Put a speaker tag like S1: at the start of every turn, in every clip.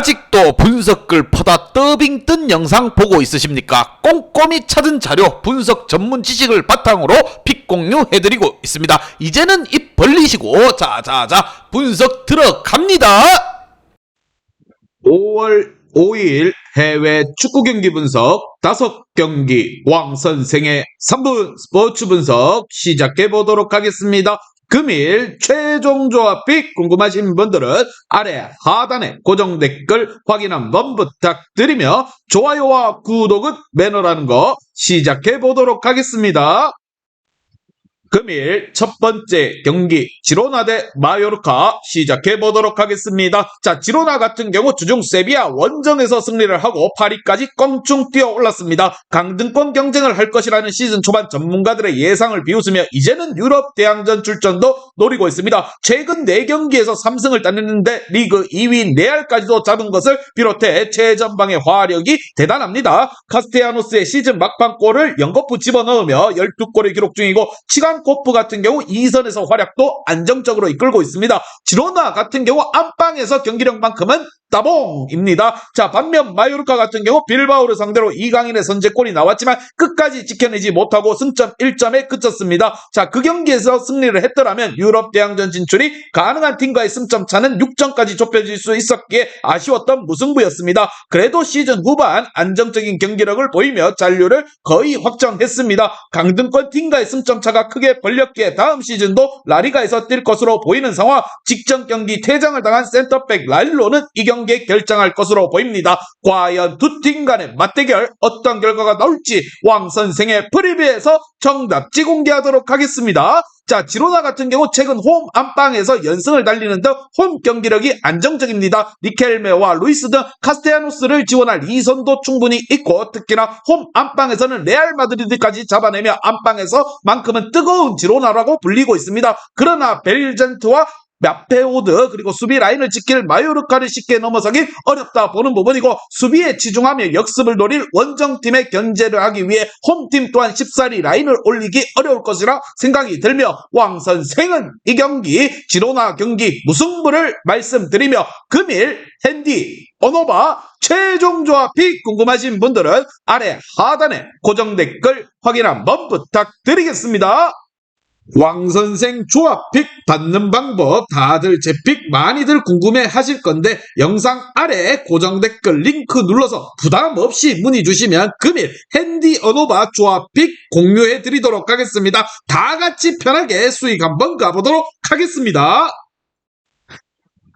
S1: 아직도 분석글 퍼다 더빙 뜬 영상 보고 있으십니까? 꼼꼼히 찾은 자료, 분석 전문 지식을 바탕으로 픽 공유해드리고 있습니다. 이제는 입 벌리시고 자자자 분석 들어갑니다.
S2: 5월 5일 해외 축구 경기 분석 5경기 왕 선생의 3분 스포츠 분석 시작해 보도록 하겠습니다. 금일 최종 조합픽 궁금하신 분들은 아래 하단에 고정 댓글 확인 한번 부탁드리며 좋아요와 구독은 매너라는 거 시작해 보도록 하겠습니다. 금일 첫 번째 경기 지로나 대 마요르카 시작해 보도록 하겠습니다. 자, 지로나 같은 경우 주중 세비야 원정에서 승리를 하고 파리까지 껑충 뛰어 올랐습니다. 강등권 경쟁을 할 것이라는 시즌 초반 전문가들의 예상을 비웃으며 이제는 유럽 대항전 출전도 노리고 있습니다. 최근 4경기에서 3승을 따냈는데 리그 2위 레알까지도 잡은 것을 비롯해 최전방의 화력이 대단합니다. 카스테야노스의 시즌 막판골을 연거푸 집어넣으며 12골을 기록 중이고 치간코프 같은 경우 2선에서 활약도 안정적으로 이끌고 있습니다. 지로나 같은 경우 안방에서 경기력만큼은 따봉입니다. 자, 반면 마요르카 같은 경우 빌바오를 상대로 이강인의 선제골이 나왔지만 끝까지 지켜내지 못하고 승점 1점에 그쳤습니다. 자, 그 경기에서 승리를 했더라면 유럽 대항전 진출이 가능한 팀과의 승점 차는 6점까지 좁혀질 수 있었기에 아쉬웠던 무승부였습니다. 그래도 시즌 후반 안정적인 경기력을 보이며 잔류를 거의 확정했습니다. 강등권 팀과의 승점 차가 크게 벌렸기에 다음 시즌도 라리가에서 뛸 것으로 보이는 상황. 직전 경기 퇴장을 당한 센터백 랄로는 이 경기에 결정할 것으로 보입니다. 과연 두 팀 간의 맞대결 어떤 결과가 나올지 왕 선생의 프리뷰에서 정답지 공개하도록 하겠습니다. 자, 지로나 같은 경우 최근 홈 안방에서 연승을 달리는 등 홈 경기력이 안정적입니다. 리켈메와 루이스 등 카스테야노스를 지원할 2선도 충분히 있고 특히나 홈 안방에서는 레알 마드리드까지 잡아내며 안방에서만큼은 뜨거운 지로나라고 불리고 있습니다. 그러나 벨젠트와 마페오드 그리고 수비 라인을 지킬 마요르카를 쉽게 넘어서기 어렵다 보는 부분이고 수비에 치중하며 역습을 노릴 원정팀의 견제를 하기 위해 홈팀 또한 쉽사리 라인을 올리기 어려울 것이라 생각이 들며 왕 선생은 이 경기 지로나 경기 무승부를 말씀드리며 금일 핸디 언어바 최종 조합이 궁금하신 분들은 아래 하단에 고정 댓글 확인 한번 부탁드리겠습니다. 왕선생 조합픽 받는 방법 다들 제 픽 많이들 궁금해 하실 건데 영상 아래 고정 댓글 링크 눌러서 부담 없이 문의 주시면 금일 핸디 언어바 조합픽 공유해 드리도록 하겠습니다. 다 같이 편하게 수익 한번 가보도록 하겠습니다.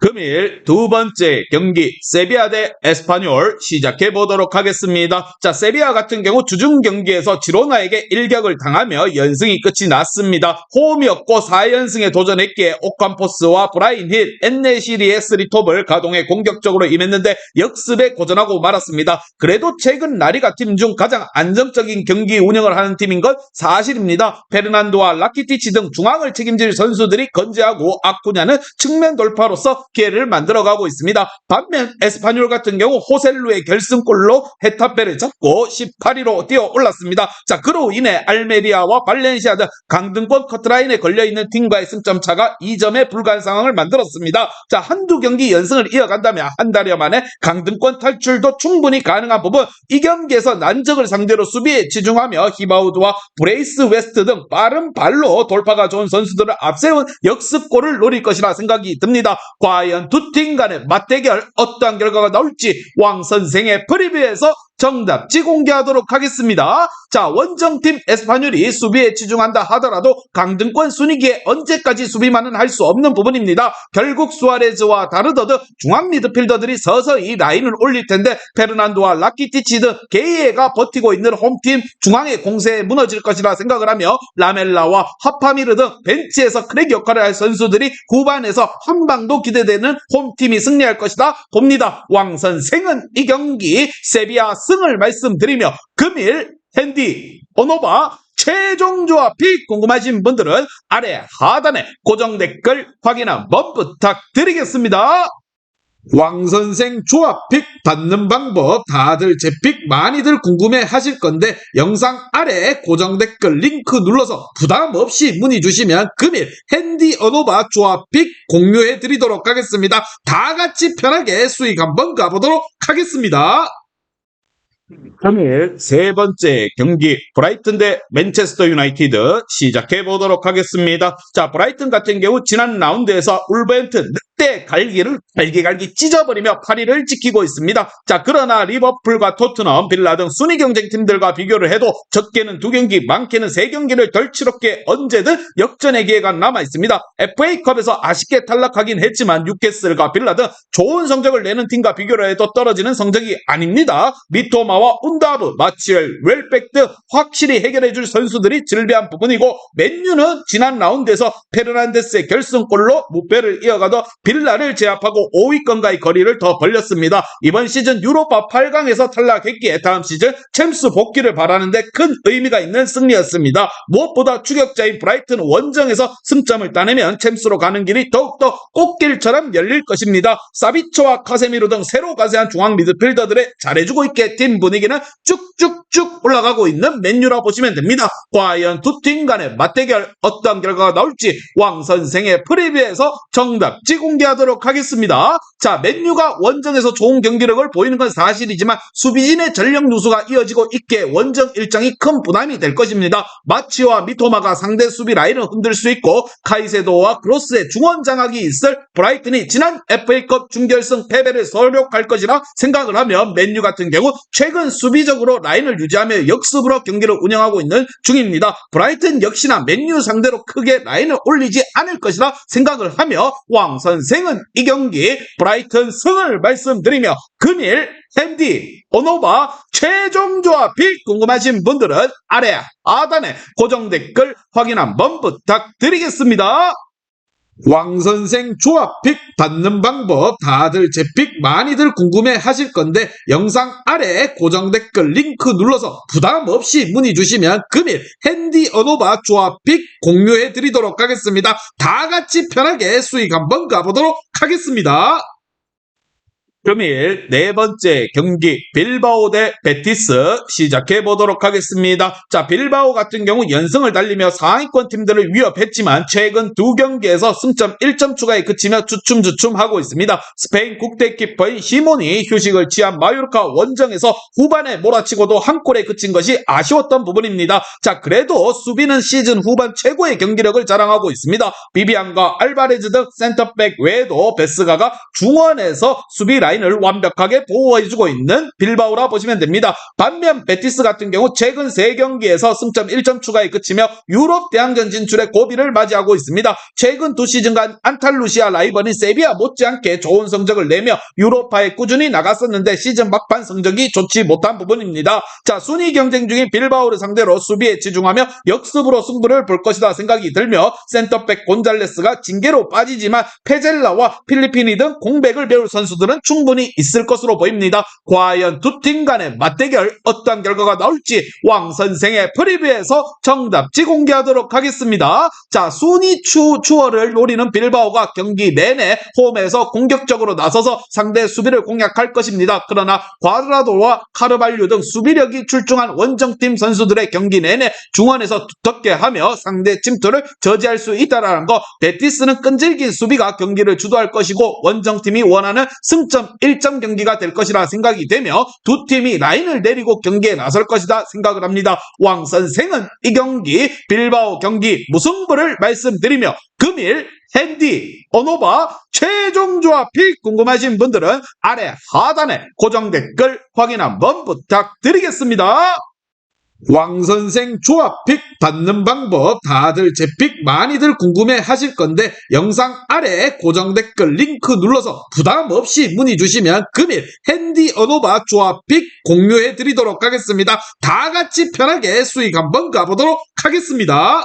S2: 금일 두 번째 경기 세비야 대 에스파뇰 시작해 보도록 하겠습니다. 자, 세비야 같은 경우 주중 경기에서 지로나에게 일격을 당하며 연승이 끝이 났습니다. 홈이었고 4연승에 도전했기에 오캄포스와 브라인 힐, 엔네시리의 3톱을 가동해 공격적으로 임했는데 역습에 고전하고 말았습니다. 그래도 최근 라리가 팀 중 가장 안정적인 경기 운영을 하는 팀인 건 사실입니다. 페르난도와 라키티치 등 중앙을 책임질 선수들이 건재하고 아쿠냐는 측면 돌파로서 기회를 만들어가고 있습니다. 반면 에스파뇰 같은 경우 호셀루의 결승골로 헤타페를 잡고 18위로 뛰어 올랐습니다. 자, 그로 인해 알메리아와 발렌시아 등 강등권 커트라인에 걸려있는 팀과의 승점 차가 2점에 불과한 상황을 만들었습니다. 자, 한두 경기 연승을 이어간다면 한 달여 만에 강등권 탈출도 충분히 가능한 부분. 이 경기에서 난적을 상대로 수비에 치중하며 히바우드와 브레이스 웨스트 등 빠른 발로 돌파가 좋은 선수들을 앞세운 역습골을 노릴 것이라 생각이 듭니다. 과연 두 팀 간의 맞대결 어떠한 결과가 나올지 왕 선생의 프리뷰에서 정답지 공개하도록 하겠습니다. 자, 원정팀 에스파뇰이 수비에 치중한다 하더라도 강등권 순위기에 언제까지 수비만은 할 수 없는 부분입니다. 결국 수아레즈와 다르더 등 중앙 미드필더들이 서서히 라인을 올릴 텐데 페르난도와 라키티치 등 게이에가 버티고 있는 홈팀 중앙의 공세에 무너질 것이라 생각을 하며 라멜라와 하파미르 등 벤치에서 크랙 역할을 할 선수들이 후반에서 한 방도 기대되는 홈팀이 승리할 것이다 봅니다. 왕 선생은 이 경기 세비야 승을 말씀드리며 금일 핸디 언어바 최종 조합이 궁금하신 분들은 아래 하단에 고정 댓글 확인 한번 부탁드리겠습니다. 왕선생 조합픽 받는 방법 다들 제 픽 많이들 궁금해 하실 건데 영상 아래 고정 댓글 링크 눌러서 부담 없이 문의 주시면 금일 핸디 언어바 조합픽 공유해 드리도록 하겠습니다. 다 같이 편하게 수익 한번 가보도록 하겠습니다. 금일 세 번째 경기 브라이튼 대 맨체스터 유나이티드 시작해 보도록 하겠습니다. 자, 브라이튼 같은 경우 지난 라운드에서 울버햄튼 늑대 갈기 찢어버리며 8위를 지키고 있습니다. 자, 그러나 리버풀과 토트넘, 빌라 등 순위 경쟁 팀들과 비교를 해도 적게는 2경기, 많게는 3경기를 덜 치렀기에 언제든 역전의 기회가 남아 있습니다. FA컵에서 아쉽게 탈락하긴 했지만 뉴캐슬과 빌라 등 좋은 성적을 내는 팀과 비교를 해도 떨어지는 성적이 아닙니다. 미토마와 운다브, 마치엘, 웰백 등 확실히 해결해줄 선수들이 즐비한 부분이고 맨유는 지난 라운드에서 페르난데스의 결승골로 무패를 이어가도 빌라를 제압하고 5위권과의 거리를 더 벌렸습니다. 이번 시즌 유로파 8강에서 탈락했기에 다음 시즌 챔스 복귀를 바라는데 큰 의미가 있는 승리였습니다. 무엇보다 추격자인 브라이튼 원정에서 승점을 따내면 챔스로 가는 길이 더욱더 꽃길처럼 열릴 것입니다. 사비초와 카세미로 등 새로 가세한 중앙 미드필더들의 잘해주고 있게 팀 분위기는 쭉쭉쭉 올라가고 있는 맨유라 보시면 됩니다. 과연 두 팀 간의 맞대결 어떤 결과가 나올지 왕선생의 프리뷰에서 정답지 공개하도록 하겠습니다. 자, 맨유가 원정에서 좋은 경기력을 보이는 건 사실이지만 수비진의 전력 누수가 이어지고 있기에 원정 일정이 큰 부담이 될 것입니다. 마치와 미토마가 상대 수비 라인을 흔들 수 있고 카이세도와 크로스의 중원 장악이 있을 브라이튼이 지난 FA컵 준결승 패배를 서력할 것이라 생각을 하면 맨유 같은 경우 최근 수비적으로 라인을 유지하며 역습으로 경기를 운영하고 있는 중입니다. 브라이튼 역시나 맨유 상대로 크게 라인을 올리지 않을 것이라 생각을 하며 왕선생은 이 경기 브라이튼 승을 말씀드리며 금일 핸디 언어바 최종 조합이 궁금하신 분들은 아래 하단에 고정 댓글 확인 한번 부탁드리겠습니다. 왕선생 조합픽 받는 방법 다들 제 픽 많이들 궁금해 하실 건데 영상 아래 고정 댓글 링크 눌러서 부담 없이 문의 주시면 금일 핸디 언어바 조합픽 공유해 드리도록 하겠습니다. 다 같이 편하게 수익 한번 가보도록 하겠습니다. 금일 네 번째 경기 빌바오 대 베티스 시작해 보도록 하겠습니다. 자, 빌바오 같은 경우 연승을 달리며 상위권 팀들을 위협했지만 최근 2경기에서 승점 1점 추가에 그치며 주춤주춤하고 있습니다. 스페인 국대 키퍼인 시몬이 휴식을 취한 마요르카 원정에서 후반에 몰아치고도 한 골에 그친 것이 아쉬웠던 부분입니다. 자, 그래도 수비는 시즌 후반 최고의 경기력을 자랑하고 있습니다. 비비안과 알바레즈 등 센터백 외에도 베스가가 중원에서 수비 라인을 완벽하게 보호해주고 있는 빌바오라 보시면 됩니다. 반면 베티스 같은 경우 최근 3경기에서 승점 1점 추가에 그치며 유럽 대항전 진출의 고비를 맞이하고 있습니다. 최근 2시즌간 안탈루시아 라이벌인 세비야 못지않게 좋은 성적을 내며 유로파에 꾸준히 나갔었는데 시즌 막판 성적이 좋지 못한 부분입니다. 자, 순위 경쟁 중인 빌바오를 상대로 수비에 집중하며 역습으로 승부를 볼 것이다 생각이 들며 센터백 곤잘레스가 징계로 빠지지만 페젤라와 필리피니 등 공백을 배울 선수들은 충분히 있을 것으로 보입니다. 과연 두 팀 간의 맞대결 어떤 결과가 나올지 왕선생의 프리뷰에서 정답지 공개하도록 하겠습니다. 자, 순위 추월을 노리는 빌바오가 경기 내내 홈에서 공격적으로 나서서 상대 수비를 공략할 것입니다. 그러나 과드라도와 카르발류 등 수비력이 출중한 원정팀 선수들의 경기 내내 중원에서 두텁게 하며 상대 침투를 저지할 수 있다는 것. 베티스는 끈질긴 수비가 경기를 주도할 것이고 원정팀이 원하는 승점 1점 경기가 될 것이라 생각이 되며 두 팀이 라인을 내리고 경기에 나설 것이다 생각을 합니다. 왕선생은 이 경기 빌바오 경기 무승부를 말씀드리며 금일 핸디 언어바 최종 조합이 궁금하신 분들은 아래 하단에 고정 댓글 확인 한번 부탁드리겠습니다. 왕선생 조합픽 받는 방법 다들 제 픽 많이들 궁금해 하실 건데 영상 아래 고정 댓글 링크 눌러서 부담 없이 문의 주시면 금일 핸디 언어바 조합픽 공유해 드리도록 하겠습니다. 다 같이 편하게 수익 한번 가보도록 하겠습니다.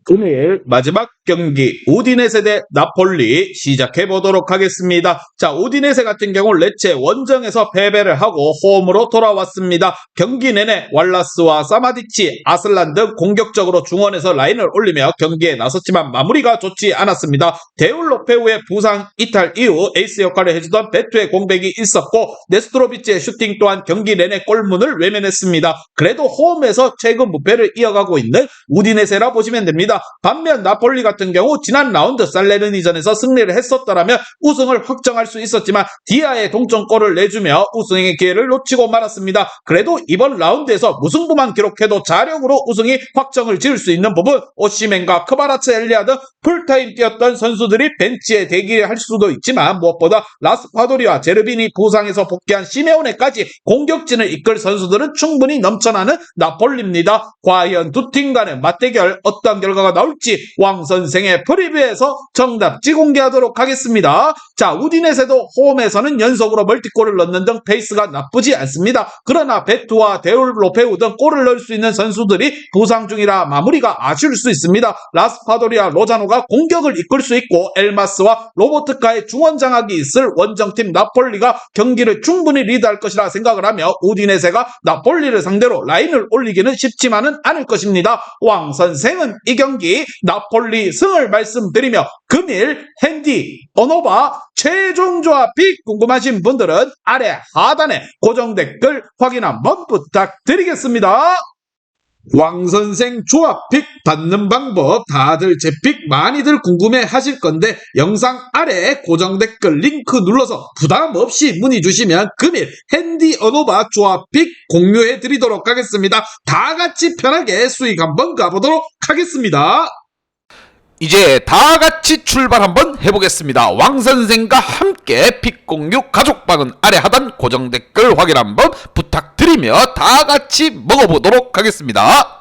S2: 금일 마지막 경기 우디네세 대 나폴리 시작해 보도록 하겠습니다. 자, 우디네세 같은 경우 레체 원정에서 패배를 하고 홈으로 돌아왔습니다. 경기 내내 왈라스와 사마디치, 아슬란 등 공격적으로 중원에서 라인을 올리며 경기에 나섰지만 마무리가 좋지 않았습니다. 데울로페우의 부상 이탈 이후 에이스 역할을 해주던 베투의 공백이 있었고 네스트로비치의 슈팅 또한 경기 내내 골문을 외면했습니다. 그래도 홈에서 최근 무패를 이어가고 있는 우디네세라 보시면 됩니다. 반면 나폴리 같은 경우 지난 라운드 살레르니전에서 승리를 했었더라면 우승을 확정할 수 있었지만 디아의 동점골을 내주며 우승의 기회를 놓치고 말았습니다. 그래도 이번 라운드에서 무승부만 기록해도 자력으로 우승이 확정을 지을 수 있는 부분, 오시멘과 크바라츠엘리아 등 풀타임 뛰었던 선수들이 벤치에 대기할 수도 있지만 무엇보다 라스파도리와 제르빈이 부상에서 복귀한 시메오네까지 공격진을 이끌 선수들은 충분히 넘쳐나는 나폴리입니다. 과연 두 팀 간의 맞대결 어떤 결과가 나올지 왕 선생의 프리뷰에서 정답지 공개하도록 하겠습니다. 자, 우디네세도 홈에서는 연속으로 멀티골을 넣는 등 페이스가 나쁘지 않습니다. 그러나 베투와 데울로페우 등 골을 넣을 수 있는 선수들이 부상 중이라 마무리가 아쉬울 수 있습니다. 라스파도리와 로자노가 공격을 이끌 수 있고 엘마스와 로보트카의 중원 장악이 있을 원정팀 나폴리가 경기를 충분히 리드할 것이라 생각을 하며 우디네세가 나폴리를 상대로 라인을 올리기는 쉽지만은 않을 것입니다. 왕 선생은 이 경기 나폴리 승을 말씀드리며 금일 핸디, 어노바 최종 조합이 궁금하신 분들은 아래 하단에 고정 댓글 확인 한번 부탁드리겠습니다. 왕선생 조합픽 받는 방법 다들 제 픽 많이들 궁금해 하실 건데 영상 아래 고정 댓글 링크 눌러서 부담 없이 문의 주시면 금일 핸디 어노바 조합픽 공유해 드리도록 하겠습니다. 다 같이 편하게 수익 한번 가보도록 하겠습니다.
S1: 이제 다 같이 출발 한번 해보겠습니다. 왕선생과 함께 픽 공유 가족방은 아래 하단 고정 댓글 확인 한번 부탁드리며 다 같이 먹어보도록 하겠습니다.